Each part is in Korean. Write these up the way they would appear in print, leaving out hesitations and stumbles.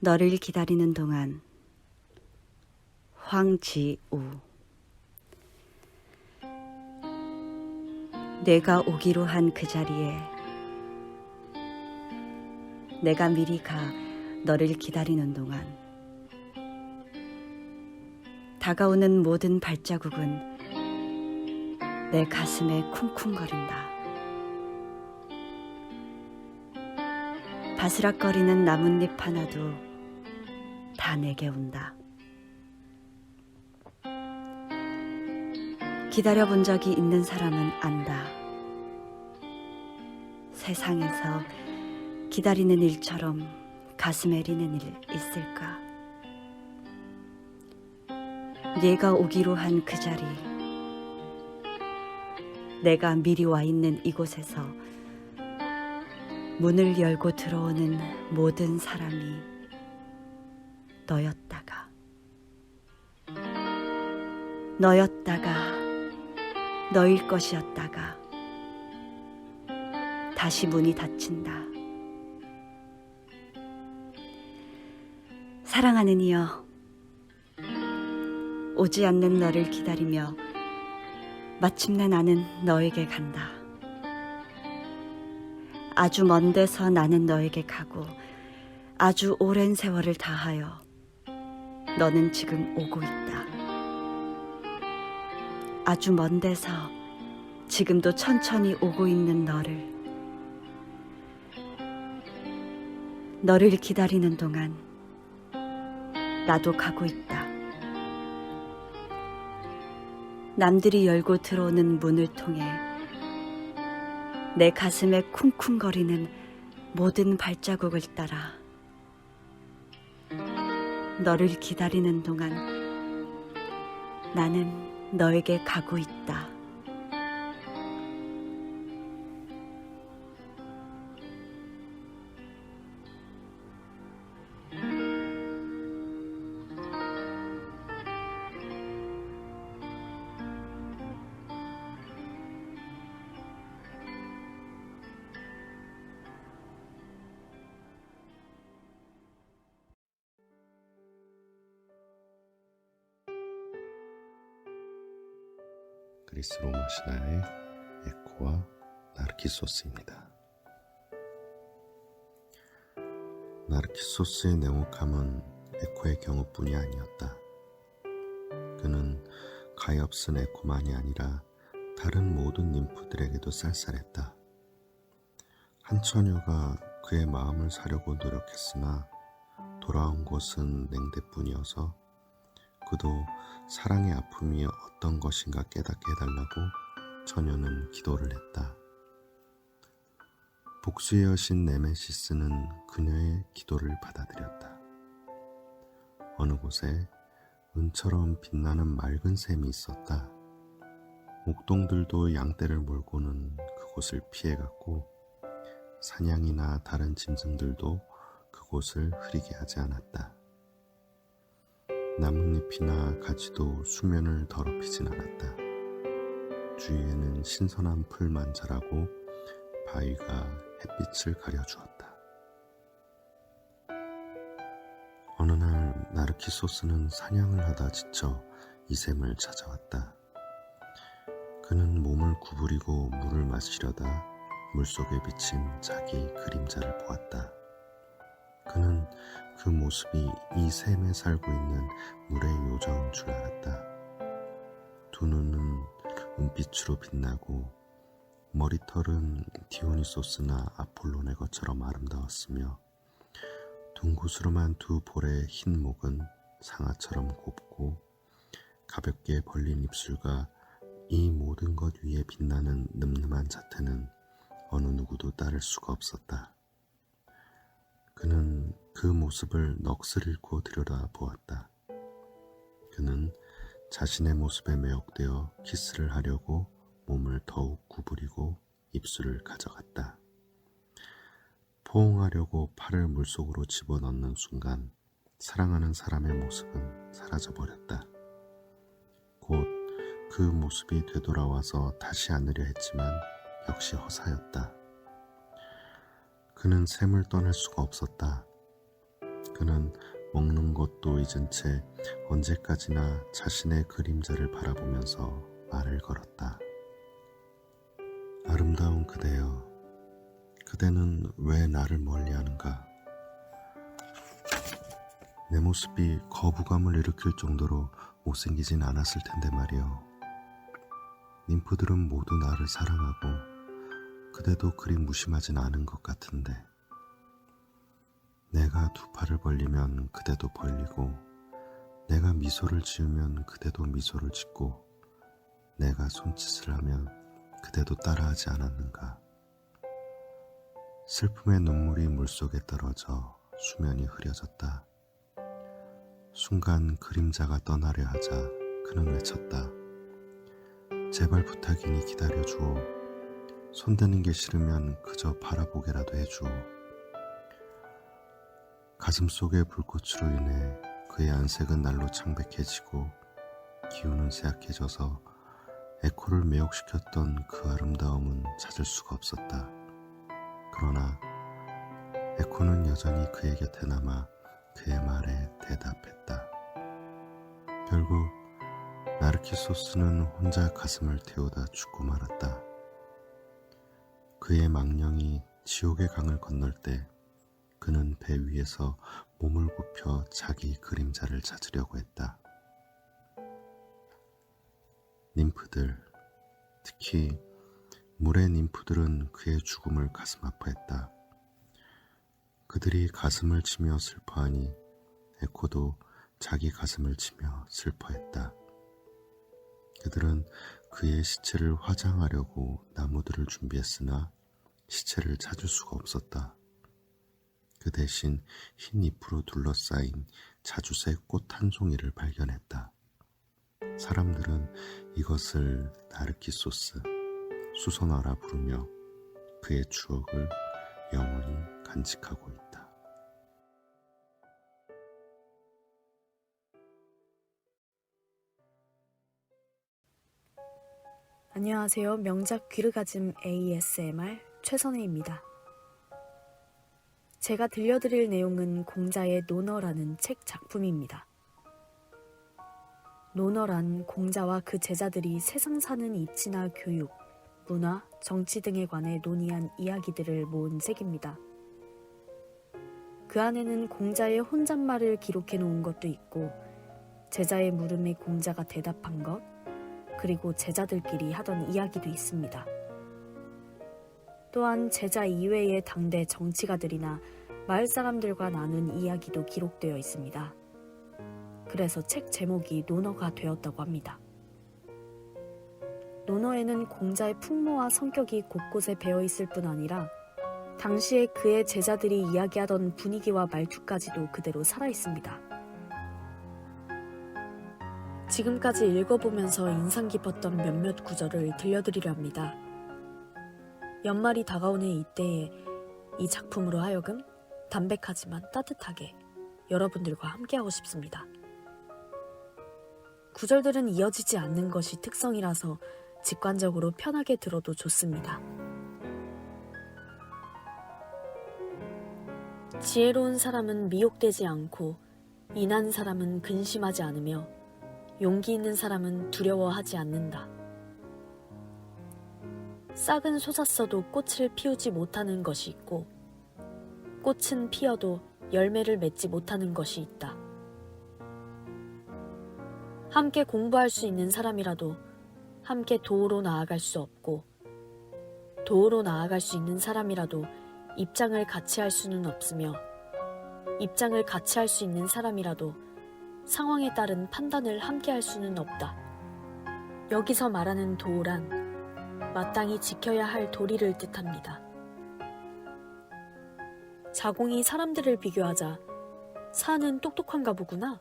너를 기다리는 동안. 황지우. 내가 오기로 한 그 자리에 내가 미리 가 너를 기다리는 동안 다가오는 모든 발자국은 내 가슴에 쿵쿵거린다. 바스락거리는 나뭇잎 하나도 다 내게 온다. 기다려본 적이 있는 사람은 안다. 세상에서 기다리는 일처럼 가슴에 리는 일 있을까? 네가 오기로 한 그 자리, 내가 미리 와 있는 이곳에서 문을 열고 들어오는 모든 사람이 너였다가 너일 것이었다가 다시 문이 닫힌다. 사랑하는 이여, 오지 않는 너를 기다리며 마침내 나는 너에게 간다. 아주 먼 데서 나는 너에게 가고 아주 오랜 세월을 다하여 너는 지금 오고 있다. 아주 먼 데서 지금도 천천히 오고 있는 너를 기다리는 동안 나도 가고 있다. 남들이 열고 들어오는 문을 통해 내 가슴에 쿵쿵거리는 모든 발자국을 따라 너를 기다리는 동안 나는 너에게 가고 있다. 그리스 로마 신화의 에코와 나르키소스입니다. 나르키소스의 냉혹함은 에코의 경우뿐이 아니었다. 그는 가엾은 에코만이 아니라 다른 모든 ним프들에게도 쌀쌀했다. 한 처녀가 그의 마음을 사려고 노력했으나 돌아온 것은 냉대뿐이어서 그도 사랑의 아픔이 어떤 것인가 깨닫게 해달라고 처녀는 기도를 했다. 복수의 여신 네메시스는 그녀의 기도를 받아들였다. 어느 곳에 은처럼 빛나는 맑은 샘이 있었다. 목동들도 양떼를 몰고는 그곳을 피해갔고 사냥이나 다른 짐승들도 그곳을 흐리게 하지 않았다. 나뭇잎이나 가지도 수면을 더럽히진 않았다. 주위에는 신선한 풀만 자라고 바위가 햇빛을 가려주었다. 어느 날 나르키소스는 사냥을 하다 지쳐 이 샘을 찾아왔다. 그는 몸을 구부리고 물을 마시려다 물속에 비친 자기 그림자를 보았다. 그는 그 모습이 이 샘에 살고 있는 물의 요정인 줄 알았다. 두 눈은 은빛으로 빛나고 머리털은 디오니소스나 아폴론의 것처럼 아름다웠으며 둥그스름한 두 볼의 흰 목은 상아처럼 곱고 가볍게 벌린 입술과 이 모든 것 위에 빛나는 늠름한 자태는 어느 누구도 따를 수가 없었다. 그는 그 모습을 넋을 잃고 들여다보았다. 그는 자신의 모습에 매혹되어 키스를 하려고 몸을 더욱 구부리고 입술을 가져갔다. 포옹하려고 팔을 물속으로 집어넣는 순간 사랑하는 사람의 모습은 사라져버렸다. 곧 그 모습이 되돌아와서 다시 안으려 했지만 역시 허사였다. 그는 샘을 떠날 수가 없었다. 그는 먹는 것도 잊은 채 언제까지나 자신의 그림자를 바라보면서 말을 걸었다. 아름다운 그대여, 그대는 왜 나를 멀리하는가? 내 모습이 거부감을 일으킬 정도로 못생기진 않았을 텐데 말이여. ним프들은 모두 나를 사랑하고 그대도 그리 무심하진 않은 것 같은데, 내가 두 팔을 벌리면 그대도 벌리고, 내가 미소를 지으면 그대도 미소를 짓고, 내가 손짓을 하면 그대도 따라하지 않았는가? 슬픔의 눈물이 물속에 떨어져 수면이 흐려졌다. 순간 그림자가 떠나려 하자 그는 외쳤다. 제발 부탁이니 기다려주오. 손대는 게 싫으면 그저 바라보게라도 해주오. 가슴 속의 불꽃으로 인해 그의 안색은 날로 창백해지고 기운은 쇠약해져서 에코를 매혹시켰던 그 아름다움은 찾을 수가 없었다. 그러나 에코는 여전히 그의 곁에 남아 그의 말에 대답했다. 결국 나르키소스는 혼자 가슴을 태우다 죽고 말았다. 그의 망령이 지옥의 강을 건널 때 그는 배 위에서 몸을 굽혀 자기 그림자를 찾으려고 했다. ним프들, 특히 물의 ним프들은 그의 죽음을 가슴 아파했다. 그들이 가슴을 치며 슬퍼하니 에코도 자기 가슴을 치며 슬퍼했다. 그들은 그의 시체를 화장하려고 나무들을 준비했으나 시체를 찾을 수가 없었다. 그 대신 흰 잎으로 둘러싸인 자주색 꽃 한 송이를 발견했다. 사람들은 이것을 나르키소스, 수선화라 부르며 그의 추억을 영원히 간직하고 있다. 안녕하세요. 명작 귀르가즘 ASMR 최선혜입니다. 제가 들려드릴 내용은 공자의 논어라는 책 작품입니다. 논어란 공자와 그 제자들이 세상 사는 이치나 교육, 문화, 정치 등에 관해 논의한 이야기들을 모은 책입니다. 그 안에는 공자의 혼잣말을 기록해 놓은 것도 있고, 제자의 물음에 공자가 대답한 것, 그리고 제자들끼리 하던 이야기도 있습니다. 또한 제자 이외의 당대 정치가들이나 마을 사람들과 나눈 이야기도 기록되어 있습니다. 그래서 책 제목이 논어가 되었다고 합니다. 논어에는 공자의 풍모와 성격이 곳곳에 배어있을 뿐 아니라 당시에 그의 제자들이 이야기하던 분위기와 말투까지도 그대로 살아있습니다. 지금까지 읽어보면서 인상 깊었던 몇몇 구절을 들려드리려 합니다. 연말이 다가오는 이때에 이 작품으로 하여금 담백하지만 따뜻하게 여러분들과 함께하고 싶습니다. 구절들은 이어지지 않는 것이 특성이라서 직관적으로 편하게 들어도 좋습니다. 지혜로운 사람은 미혹되지 않고 인한 사람은 근심하지 않으며 용기 있는 사람은 두려워하지 않는다. 싹은 솟았어도 꽃을 피우지 못하는 것이 있고 꽃은 피어도 열매를 맺지 못하는 것이 있다. 함께 공부할 수 있는 사람이라도 함께 도우러 나아갈 수 없고 도우러 나아갈 수 있는 사람이라도 입장을 같이 할 수는 없으며 입장을 같이 할 수 있는 사람이라도 상황에 따른 판단을 함께 할 수는 없다. 여기서 말하는 도우란 마땅히 지켜야 할 도리를 뜻합니다. 자공이 사람들을 비교하자 사는 똑똑한가 보구나.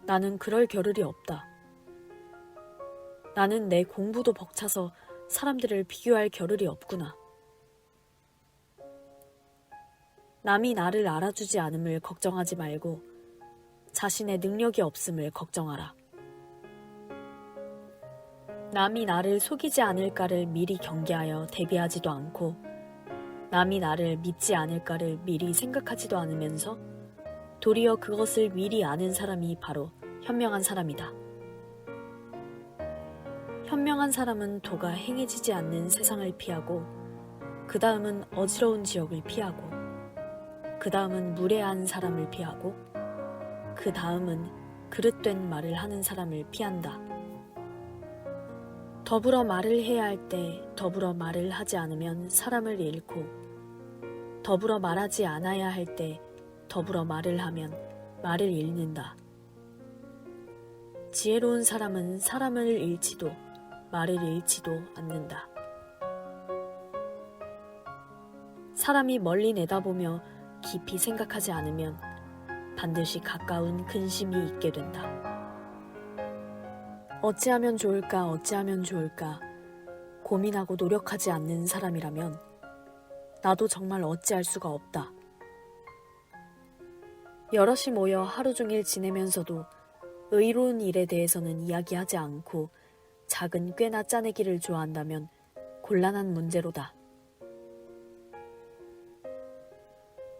나는 그럴 겨를이 없다. 나는 내 공부도 벅차서 사람들을 비교할 겨를이 없구나. 남이 나를 알아주지 않음을 걱정하지 말고 자신의 능력이 없음을 걱정하라. 남이 나를 속이지 않을까를 미리 경계하여 대비하지도 않고 남이 나를 믿지 않을까를 미리 생각하지도 않으면서 도리어 그것을 미리 아는 사람이 바로 현명한 사람이다. 현명한 사람은 도가 행해지지 않는 세상을 피하고, 그 다음은 어지러운 지역을 피하고, 그 다음은 무례한 사람을 피하고, 그 다음은 그릇된 말을 하는 사람을 피한다. 더불어 말을 해야 할 때 더불어 말을 하지 않으면 사람을 잃고, 더불어 말하지 않아야 할 때 더불어 말을 하면 말을 잃는다. 지혜로운 사람은 사람을 잃지도 말을 잃지도 않는다. 사람이 멀리 내다보며 깊이 생각하지 않으면 반드시 가까운 근심이 있게 된다. 어찌하면 좋을까, 어찌하면 좋을까 고민하고 노력하지 않는 사람이라면 나도 정말 어찌할 수가 없다. 여럿이 모여 하루 종일 지내면서도 의로운 일에 대해서는 이야기하지 않고 작은 꾀나 짜내기를 좋아한다면 곤란한 문제로다.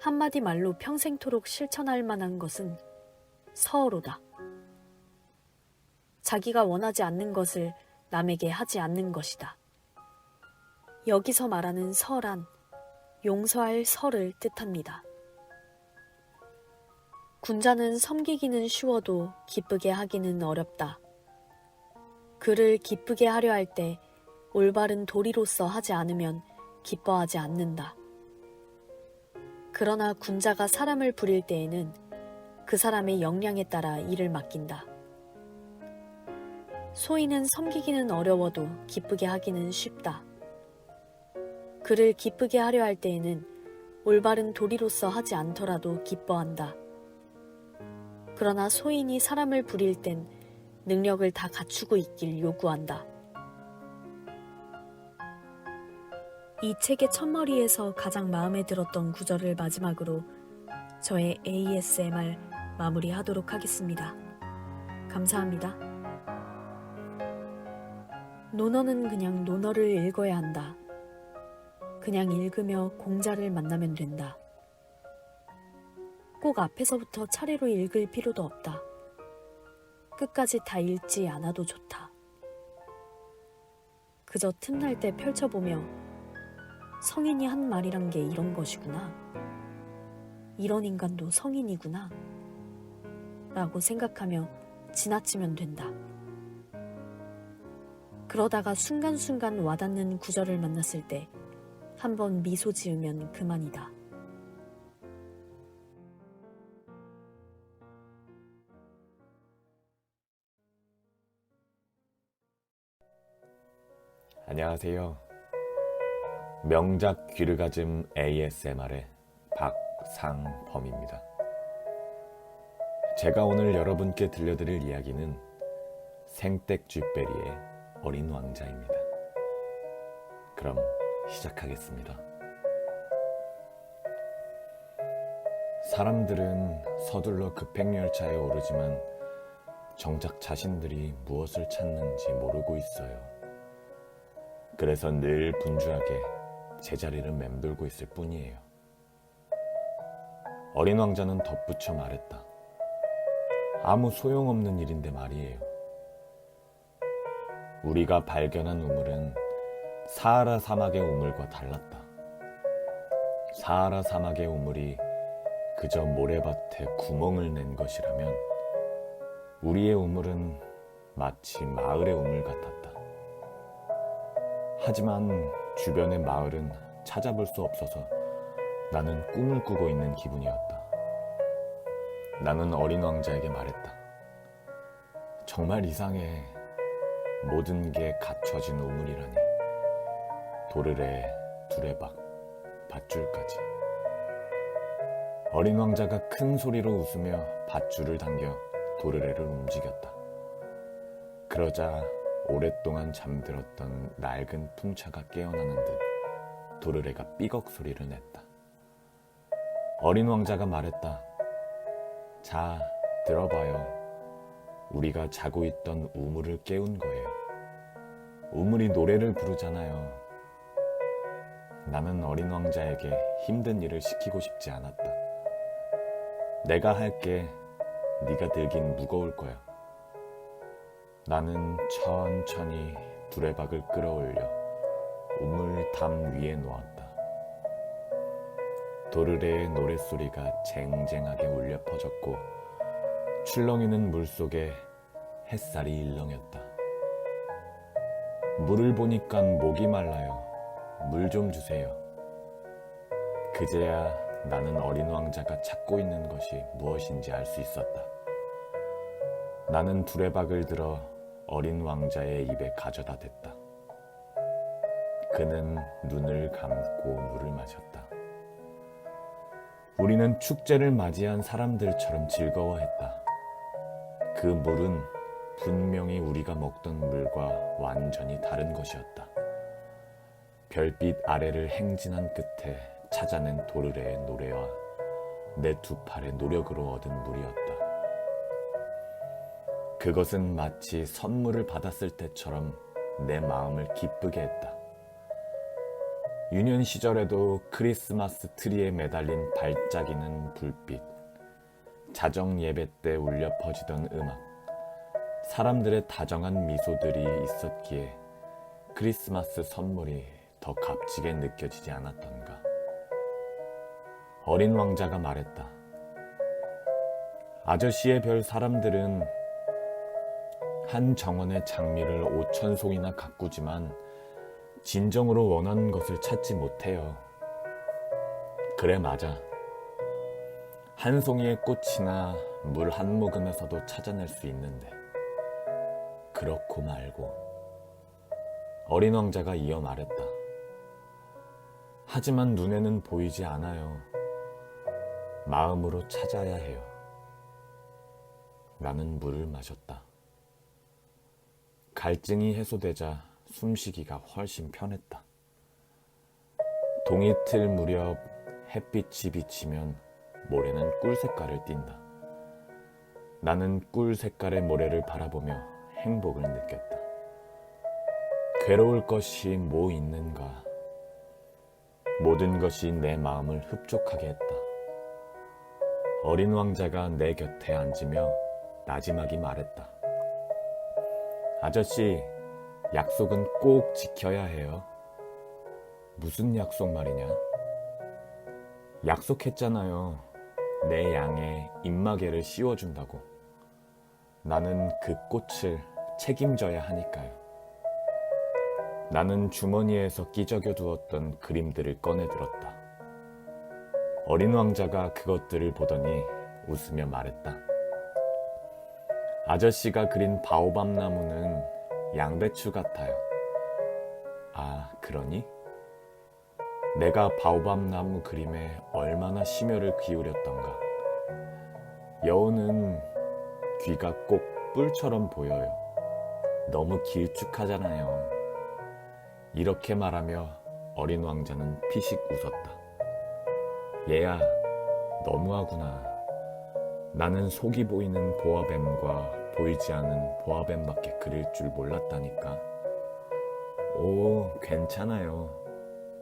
한마디 말로 평생토록 실천할 만한 것은 서어로다. 자기가 원하지 않는 것을 남에게 하지 않는 것이다. 여기서 말하는 서란 용서할 서를 뜻합니다. 군자는 섬기기는 쉬워도 기쁘게 하기는 어렵다. 그를 기쁘게 하려 할 때 올바른 도리로서 하지 않으면 기뻐하지 않는다. 그러나 군자가 사람을 부릴 때에는 그 사람의 역량에 따라 일을 맡긴다. 소인은 섬기기는 어려워도 기쁘게 하기는 쉽다. 그를 기쁘게 하려 할 때에는 올바른 도리로서 하지 않더라도 기뻐한다. 그러나 소인이 사람을 부릴 땐 능력을 다 갖추고 있길 요구한다. 이 책의 첫머리에서 가장 마음에 들었던 구절을 마지막으로 저의 ASMR 마무리하도록 하겠습니다. 감사합니다. 논어는 그냥 논어를 읽어야 한다. 그냥 읽으며 공자를 만나면 된다. 꼭 앞에서부터 차례로 읽을 필요도 없다. 끝까지 다 읽지 않아도 좋다. 그저 틈날 때 펼쳐보며 성인이 한 말이란 게 이런 것이구나. 이런 인간도 성인이구나. 라고 생각하며 지나치면 된다. 그러다가 순간순간 와닿는 구절을 만났을 때 한번 미소 지으면 그만이다. 안녕하세요. 명작 귀르가즘 ASMR의 박상범입니다. 제가 오늘 여러분께 들려드릴 이야기는 생땡쥐베리의 어린 왕자입니다. 그럼 시작하겠습니다. 사람들은 서둘러 급행열차에 오르지만 정작 자신들이 무엇을 찾는지 모르고 있어요. 그래서 늘 분주하게 제자리를 맴돌고 있을 뿐이에요. 어린 왕자는 덧붙여 말했다. 아무 소용없는 일인데 말이에요. 우리가 발견한 우물은 사하라 사막의 우물과 달랐다. 사하라 사막의 우물이 그저 모래밭에 구멍을 낸 것이라면 우리의 우물은 마치 마을의 우물 같았다. 하지만 주변의 마을은 찾아볼 수 없어서 나는 꿈을 꾸고 있는 기분이었다. 나는 어린 왕자에게 말했다. 정말 이상해. 모든 게 갖춰진 우물이라니. 도르래, 두레박, 밧줄까지. 어린 왕자가 큰 소리로 웃으며 밧줄을 당겨 도르래를 움직였다. 그러자 오랫동안 잠들었던 낡은 풍차가 깨어나는 듯 도르래가 삐걱 소리를 냈다. 어린 왕자가 말했다. 자, 들어봐요. 우리가 자고 있던 우물을 깨운 거예요. 우물이 노래를 부르잖아요. 나는 어린 왕자에게 힘든 일을 시키고 싶지 않았다. 내가 할게. 네가 들긴 무거울 거야. 나는 천천히 두레박을 끌어올려 우물담 위에 놓았다. 도르래의 노랫소리가 쟁쟁하게 울려 퍼졌고 출렁이는 물속에 햇살이 일렁였다. 물을 보니깐 목이 말라요. 물 좀 주세요. 그제야 나는 어린 왕자가 찾고 있는 것이 무엇인지 알 수 있었다. 나는 두레박을 들어 어린 왕자의 입에 가져다 댔다. 그는 눈을 감고 물을 마셨다. 우리는 축제를 맞이한 사람들처럼 즐거워했다. 그 물은 분명히 우리가 먹던 물과 완전히 다른 것이었다. 별빛 아래를 행진한 끝에 찾아낸 도르래의 노래와 내 두 팔의 노력으로 얻은 물이었다. 그것은 마치 선물을 받았을 때처럼 내 마음을 기쁘게 했다. 유년 시절에도 크리스마스 트리에 매달린 반짝이는 불빛, 자정 예배 때 울려 퍼지던 음악, 사람들의 다정한 미소들이 있었기에 크리스마스 선물이 더 값지게 느껴지지 않았던가. 어린 왕자가 말했다. 아저씨의 별 사람들은 한 정원의 장미를 5,000송이나 가꾸지만 진정으로 원하는 것을 찾지 못해요. 그래, 맞아. 한 송이의 꽃이나 물 한 모금에서도 찾아낼 수 있는데 그렇고 말고. 어린 왕자가 이어 말했다. 하지만 눈에는 보이지 않아요. 마음으로 찾아야 해요. 나는 물을 마셨다. 갈증이 해소되자 숨쉬기가 훨씬 편했다. 동이틀 무렵 햇빛이 비치면 모래는 꿀 색깔을 띈다. 나는 꿀 색깔의 모래를 바라보며 행복을 느꼈다. 괴로울 것이 뭐 있는가. 모든 것이 내 마음을 흡족하게 했다. 어린 왕자가 내 곁에 앉으며 나지막이 말했다. 아저씨, 약속은 꼭 지켜야 해요. 무슨 약속 말이냐? 약속했잖아요. 내 양에 입마개를 씌워준다고. 나는 그 꽃을 책임져야 하니까요. 나는 주머니에서 끼적여 두었던 그림들을 꺼내 들었다. 어린 왕자가 그것들을 보더니 웃으며 말했다. 아저씨가 그린 바오밥 나무는 양배추 같아요. 아, 그러니? 내가 바오밥 나무 그림에 얼마나 심혈을 기울였던가. 여우는 귀가 꼭 뿔처럼 보여요. 너무 길쭉하잖아요. 이렇게 말하며 어린 왕자는 피식 웃었다. 얘야, 너무하구나. 나는 속이 보이는 보아뱀과 보이지 않은 보아뱀밖에 그릴 줄 몰랐다니까. 오, 괜찮아요.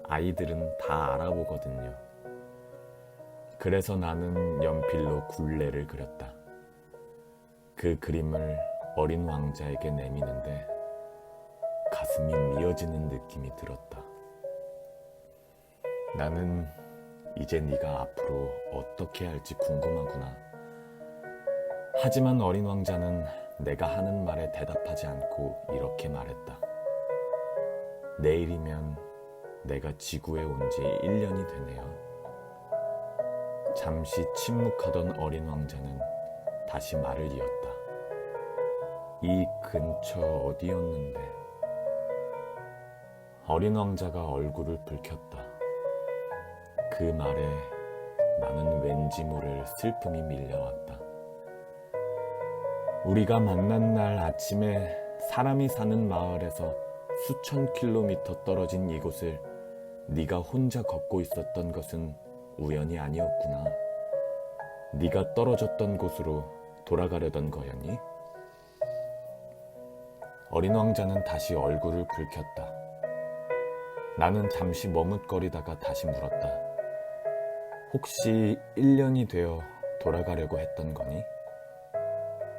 아이들은 다 알아보거든요. 그래서 나는 연필로 굴레를 그렸다. 그 그림을 어린 왕자에게 내미는데 가슴이 미어지는 느낌이 들었다. 나는 이제 네가 앞으로 어떻게 할지 궁금하구나. 하지만 어린 왕자는 내가 하는 말에 대답하지 않고 이렇게 말했다. 내일이면 내가 지구에 온 지 1년이 되네요. 잠시 침묵하던 어린 왕자는 다시 말을 이었다. 이 근처 어디였는데? 어린 왕자가 얼굴을 붉혔다. 그 말에 나는 왠지 모를 슬픔이 밀려왔다. 우리가 만난 날 아침에 사람이 사는 마을에서 수천 킬로미터 떨어진 이곳을 네가 혼자 걷고 있었던 것은 우연이 아니었구나. 네가 떨어졌던 곳으로 돌아가려던 거였니? 어린 왕자는 다시 얼굴을 붉혔다. 나는 잠시 머뭇거리다가 다시 물었다. 혹시 1년이 되어 돌아가려고 했던 거니?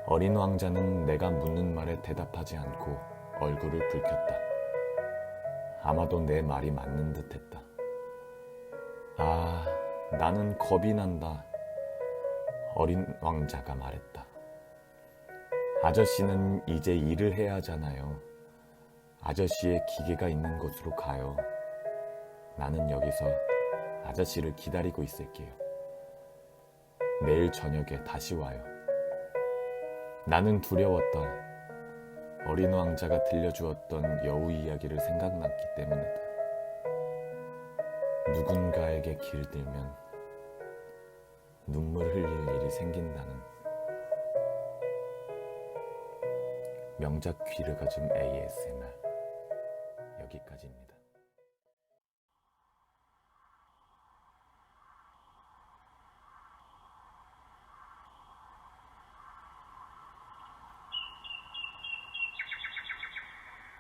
어린 왕자는 내가 묻는 말에 대답하지 않고 얼굴을 붉혔다. 아마도 내 말이 맞는 듯했다. 아, 나는 겁이 난다. 어린 왕자가 말했다. 아저씨는 이제 일을 해야 하잖아요. 아저씨의 기계가 있는 곳으로 가요. 나는 여기서 아저씨를 기다리고 있을게요. 내일 저녁에 다시 와요. 나는 두려웠다. 어린 왕자가 들려주었던 여우 이야기를 생각났기 때문이다. 누군가에게 길들면 눈물 흘릴 일이 생긴다는. 명작 귀르가즘 ASMR 여기까지입니다.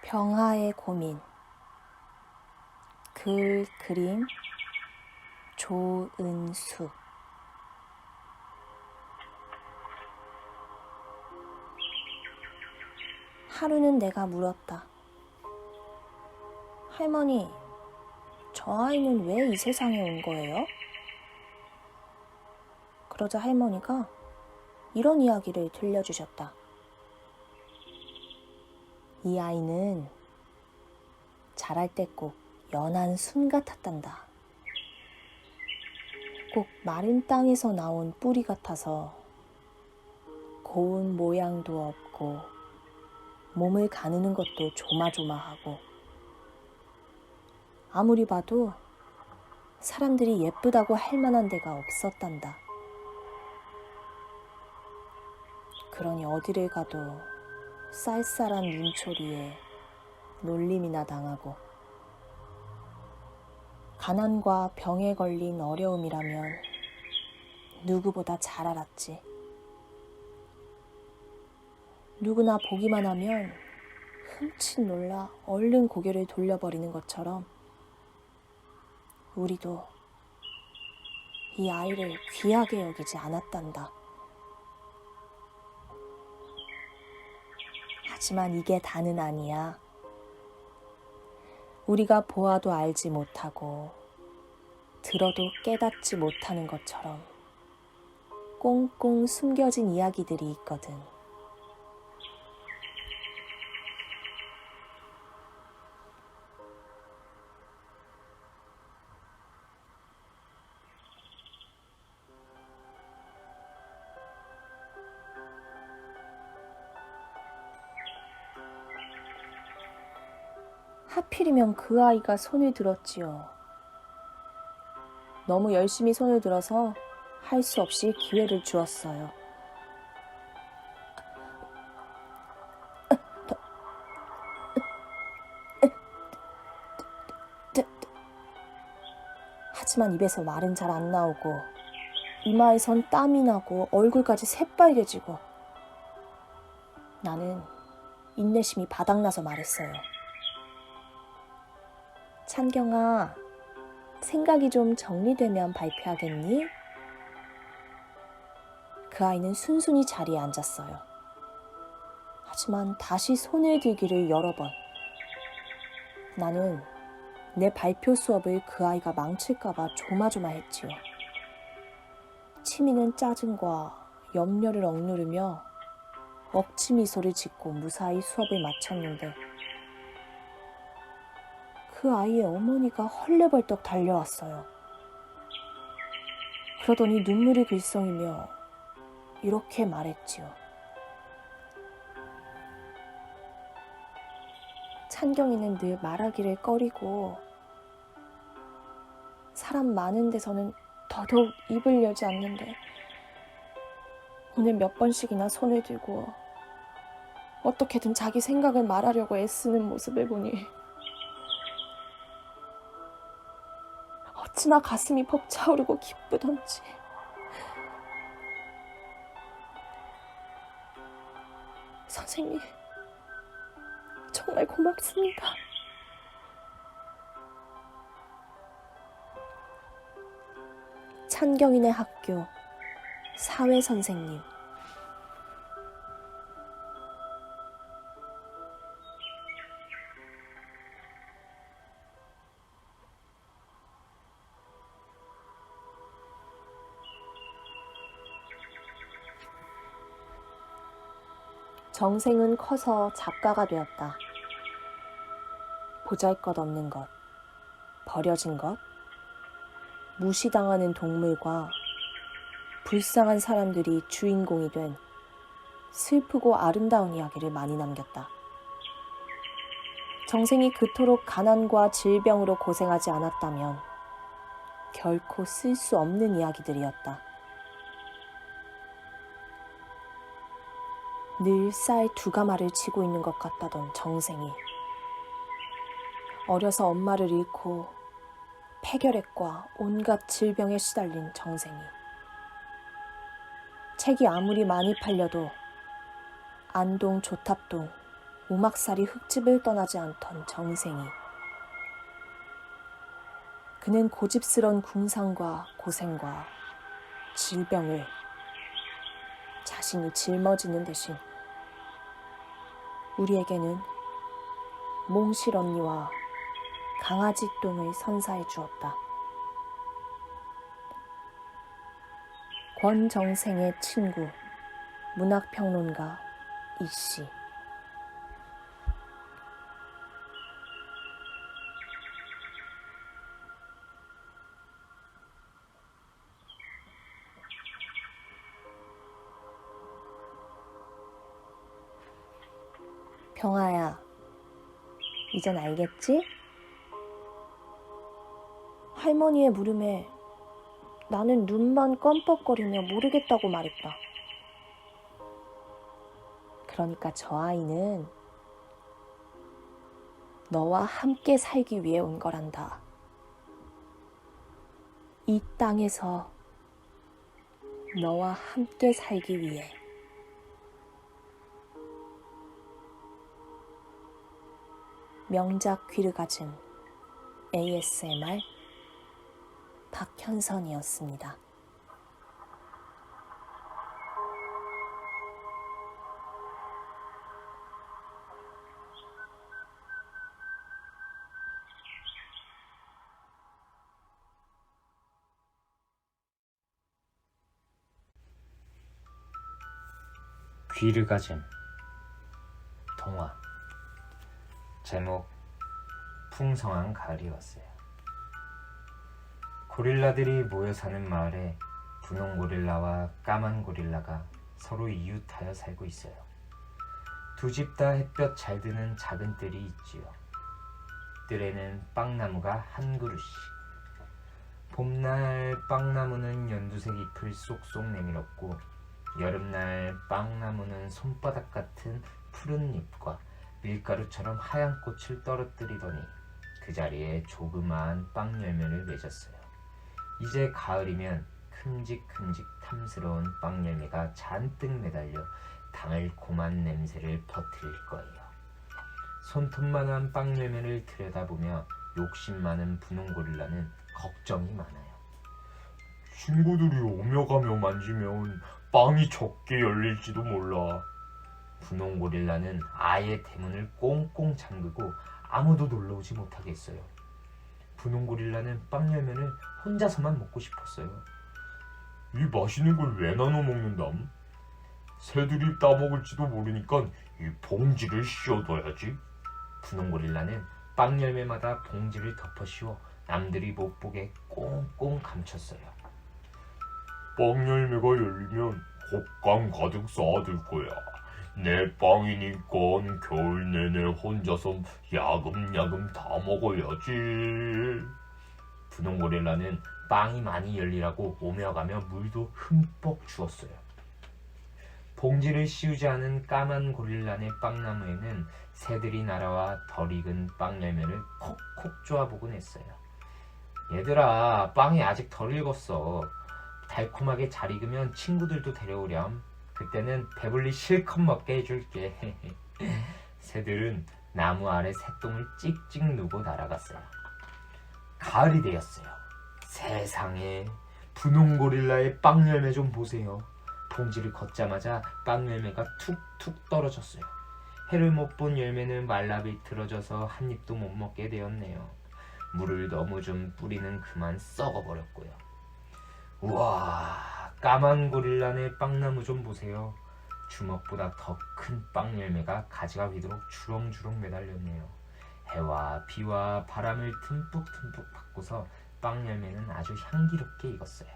병하의 고민. 글, 그림 조은수. 하루는 내가 물었다. 할머니, 저 아이는 왜 이 세상에 온 거예요? 그러자 할머니가 이런 이야기를 들려주셨다. 이 아이는 자랄 때 꼭 연한 순 같았단다. 꼭 마른 땅에서 나온 뿌리 같아서 고운 모양도 없고 몸을 가누는 것도 조마조마하고 아무리 봐도 사람들이 예쁘다고 할 만한 데가 없었단다. 그러니 어디를 가도 쌀쌀한 눈초리에 놀림이나 당하고 가난과 병에 걸린 어려움이라면 누구보다 잘 알았지. 누구나 보기만 하면 흠칫 놀라 얼른 고개를 돌려버리는 것처럼 우리도 이 아이를 귀하게 여기지 않았단다. 하지만 이게 다는 아니야. 우리가 보아도 알지 못하고 들어도 깨닫지 못하는 것처럼 꽁꽁 숨겨진 이야기들이 있거든. 하필이면 그 아이가 손을 들었지요. 너무 열심히 손을 들어서 할 수 없이 기회를 주었어요. 하지만 입에서 말은 잘 안 나오고 이마에선 땀이 나고 얼굴까지 새빨개지고 나는 인내심이 바닥나서 말했어요. 찬경아, 생각이 좀 정리되면 발표하겠니? 그 아이는 순순히 자리에 앉았어요. 하지만 다시 손을 들기를 여러 번. 나는 내 발표 수업을 그 아이가 망칠까봐 조마조마했지요. 치미는 짜증과 염려를 억누르며 억지 미소를 짓고 무사히 수업을 마쳤는데 그 아이의 어머니가 헐레벌떡 달려왔어요. 그러더니 눈물을 글썽이며 이렇게 말했지요. 찬경이는 늘 말하기를 꺼리고 사람 많은 데서는 더더욱 입을 열지 않는데 오늘 몇 번씩이나 손을 들고 어떻게든 자기 생각을 말하려고 애쓰는 모습을 보니 어찌나 가슴이 벅차오르고 기쁘던지. 선생님, 정말 고맙습니다. 찬경이네 학교 사회 선생님. 정생은 커서 작가가 되었다. 보잘것없는 것, 버려진 것, 무시당하는 동물과 불쌍한 사람들이 주인공이 된 슬프고 아름다운 이야기를 많이 남겼다. 정생이 그토록 가난과 질병으로 고생하지 않았다면 결코 쓸 수 없는 이야기들이었다. 늘 쌀 2가마를 치고 있는 것 같다던 정생이 어려서 엄마를 잃고 폐결핵과 온갖 질병에 시달린 정생이 책이 아무리 많이 팔려도 안동 조탑동 오막살이 흙집을 떠나지 않던 정생이 그는 고집스런 궁상과 고생과 질병을 자신이 짊어지는 대신 우리에게는 몽실 언니와 강아지 똥을 선사해 주었다. 권정생의 친구, 문학평론가 이씨. 병아야, 이젠 알겠지? 할머니의 물음에 나는 눈만 껌뻑거리며 모르겠다고 말했다. 그러니까 저 아이는 너와 함께 살기 위해 온 거란다. 이 땅에서 너와 함께 살기 위해. 명작 귀르가즘 ASMR 박현선이었습니다. 귀르가즘 동화. 제목 풍성한 가을이었어요. 고릴라들이 모여 사는 마을에 분홍 고릴라와 까만 고릴라가 서로 이웃하여 살고 있어요. 두 집 다 햇볕 잘 드는 작은 뜰이 있지요. 뜰에는 빵나무가 한 그루씩. 봄날 빵나무는 연두색 잎을 쏙쏙 내밀었고 여름날 빵나무는 손바닥 같은 푸른 잎과 밀가루처럼 하얀 꽃을 떨어뜨리더니 그 자리에 조그마한 빵 열매를 맺었어요. 이제 가을이면 큼직큼직 탐스러운 빵 열매가 잔뜩 매달려 달콤한 냄새를 퍼뜨릴 거예요. 손톱만한 빵 열매를 들여다보며 욕심 많은 분홍 고릴라는 걱정이 많아요. 친구들이 오며 가며 만지면 빵이 적게 열릴지도 몰라. 분홍 고릴라는 아예 대문을 꽁꽁 잠그고 아무도 놀러오지 못하게 했어요. 분홍 고릴라는 빵 열매를 혼자서만 먹고 싶었어요. 이 맛있는 걸 왜 나눠 먹는담? 새들이 따먹을지도 모르니까 이 봉지를 씌워둬야지. 분홍 고릴라는 빵 열매마다 봉지를 덮어 씌워 남들이 못 보게 꽁꽁 감췄어요. 빵 열매가 열리면 곱감 가득 쌓아둘 거야. 내 빵이니까 겨울 내내 혼자서 야금야금 다 먹어야지. 분홍 고릴라는 빵이 많이 열리라고 오며 가며 물도 흠뻑 주었어요. 봉지를 씌우지 않은 까만 고릴라네 빵나무에는 새들이 날아와 덜 익은 빵 열매를 콕콕 쪼아보곤 했어요. 얘들아, 빵이 아직 덜 익었어. 달콤하게 잘 익으면 친구들도 데려오렴. 그때는 배불리 실컷 먹게 해줄게. 새들은 나무 아래 새똥을 찍찍 누고 날아갔어요. 가을이 되었어요. 세상에, 분홍 고릴라의 빵 열매 좀 보세요. 봉지를 걷자마자 빵 열매가 툭툭 떨어졌어요. 해를 못 본 열매는 말라 비틀어져서 한 입도 못 먹게 되었네요. 물을 너무 좀 뿌리는 그만 썩어버렸고요. 우와, 까만 고릴라네 빵나무 좀 보세요. 주먹보다 더 큰 빵 열매가 가지가 휘도록 주렁주렁 매달렸네요. 해와 비와 바람을 듬뿍듬뿍 받고서 빵 열매는 아주 향기롭게 익었어요.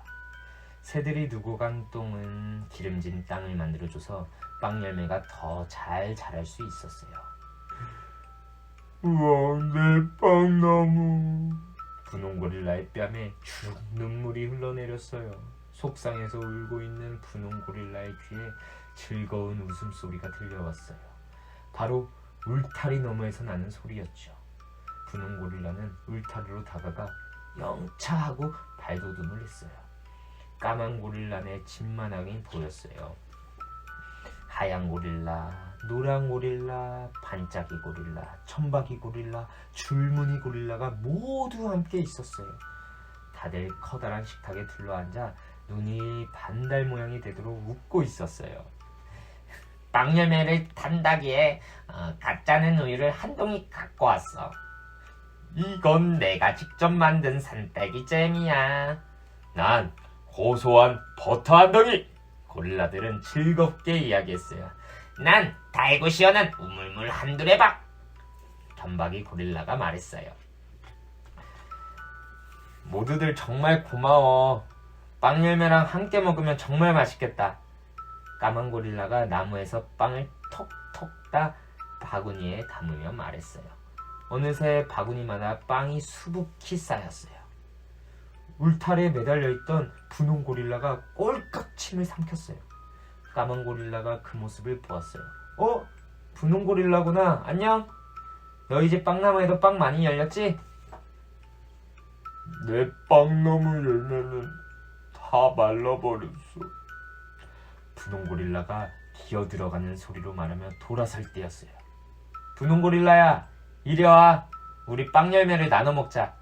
새들이 두고 간 똥은 기름진 땅을 만들어줘서 빵 열매가 더 잘 자랄 수 있었어요. 우와, 내 빵나무. 분홍 고릴라의 뺨에 쭉 눈물이 흘러내렸어요. 속상해서 울고 있는 분홍 고릴라의 귀에 즐거운 웃음소리가 들려왔어요. 바로 울타리 너머에서 나는 소리였죠. 분홍 고릴라는 울타리로 다가가 영차 하고 발돋움을 했어요. 까만 고릴라의 집마당이 보였어요. 하얀 고릴라, 노란 고릴라, 반짝이 고릴라, 천박이 고릴라, 줄무늬 고릴라가 모두 함께 있었어요. 다들 커다란 식탁에 둘러앉아 눈이 반달 모양이 되도록 웃고 있었어요. 빵 열매를 탄다기에 가짜는 우유를 한 동이 갖고 왔어. 이건 내가 직접 만든 산딸기 잼이야. 난 고소한 버터 한 덩이. 고릴라들은 즐겁게 이야기했어요. 난 달고 시원한 우물물 한 두레박. 견박이 고릴라가 말했어요. 모두들 정말 고마워. 빵 열매랑 함께 먹으면 정말 맛있겠다. 까만 고릴라가 나무에서 빵을 톡톡 따 바구니에 담으며 말했어요. 어느새 바구니마다 빵이 수북히 쌓였어요. 울타리에 매달려 있던 분홍 고릴라가 꼴깍 침을 삼켰어요. 까만 고릴라가 그 모습을 보았어요. 분홍 고릴라구나. 안녕. 너희 집 빵나무에도 빵 많이 열렸지? 내 빵나무 열매는 다 말라버렸어. 분홍 고릴라가 기어 들어가는 소리로 말하며 돌아설 때였어요. 분홍 고릴라야, 이리 와. 우리 빵 열매를 나눠 먹자.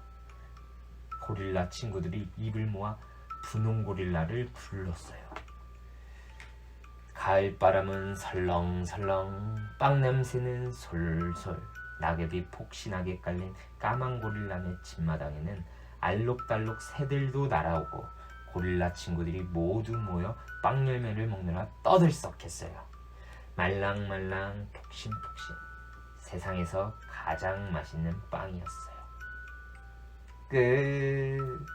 고릴라 친구들이 입을 모아 분홍 고릴라를 불렀어요. 가을바람은 설렁설렁, 빵 냄새는 솔솔. 낙엽이 폭신하게 깔린 까만 고릴라네 집마당에는 알록달록 새들도 날아오고 고릴라 친구들이 모두 모여 빵 열매를 먹느라 떠들썩했어요. 말랑말랑 폭신폭신, 세상에서 가장 맛있는 빵이었어요. 끝.